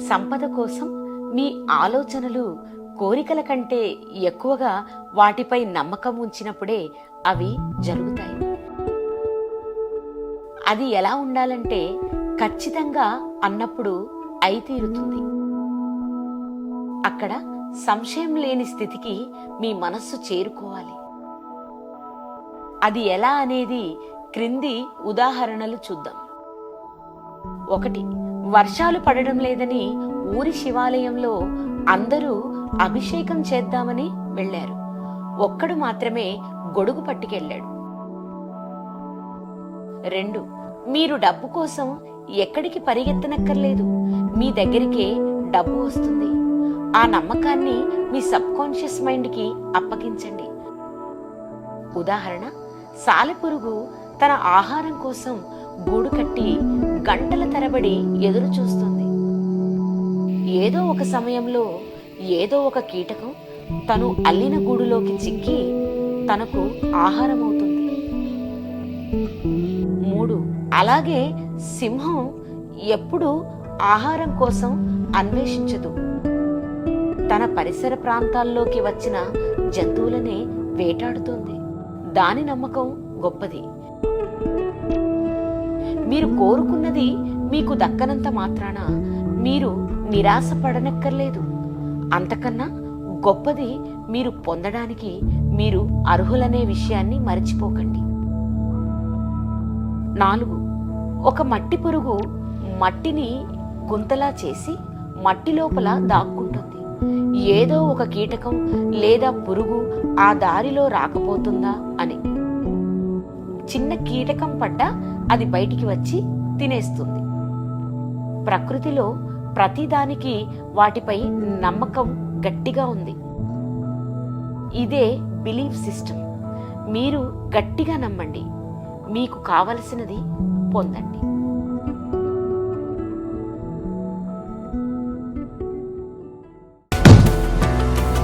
సంపద కోసం మీ ఆలోచనలు కోరికల కంటే ఎక్కువగా వాటిపై నమ్మకం ఉంచినప్పుడే అవి జరుగుతాయి. అది ఎలా ఉండాలంటే ఖచ్చితంగా అన్నప్పుడు అయి తీరుతుంది. అక్కడ సంశయం లేని స్థితికి మీ మనస్సు చేరుకోవాలి. అది ఎలా అనేది క్రింది ఉదాహరణలు చూద్దాం. 1. వర్షాలు పడడం లేదని ఊరి శివాలయంలో అందరూ అభిషేకం చేద్దామని వెళ్లారు. ఒక్కడు మాత్రమే గొడుగు పట్టుకెళ్ళాడు. 2. మీరు డబ్బు కోసం ఎక్కడికి పరిగెత్తనక్కర్లేదు, మీ దగ్గరికే డబ్బు వస్తుంది. ఆ నమ్మకాన్ని మీ సబ్కాన్షియస్ మైండ్కి అప్పగించండి. ఉదాహరణ, సాలెపురుగు తన ఆహారం కోసం గూడు కట్టి గంటల తరబడి ఎదురు చూస్తుంది. ఏదో ఒక సమయంలో ఏదో ఒక కీటకం తను అల్లిన గూడులోకి చిక్కి తనకు ఆహారమవుతుంది. 3. అలాగే సింహం ఎప్పుడూ ఆహారం కోసం అన్వేషించదు. తన పరిసర ప్రాంతాల్లోకి వచ్చిన జంతువులనే వేటాడుతుంది. దాని నమ్మకం గొప్పది. మీరు కోరుకున్నది మీకు దక్కనంత మాత్రాన మీరు నిరాశపడనక్కర్లేదు. అంతకన్నా గొప్పది మీరు పొందడానికి మీరు అర్హులనే విషయాన్ని మరచిపోకండి. 4. ఒక మట్టి పురుగు మట్టిని గుంతలా చేసి మట్టి లోపల దాక్కుంటుంది. ఏదో ఒక కీటకం లేదా పురుగు ఆ దారిలో రాకపోతుందా అని. చిన్న కీటకం పడ్డా అది బయటికి వచ్చి తినేస్తుంది. ప్రకృతిలో ప్రతిదానికి వాటిపై నమ్మకం గట్టిగా ఉంది. ఇదే బిలీఫ్ సిస్టమ్. మీరు గట్టిగా నమ్మండి, మీకు కావలసినది పొందండి.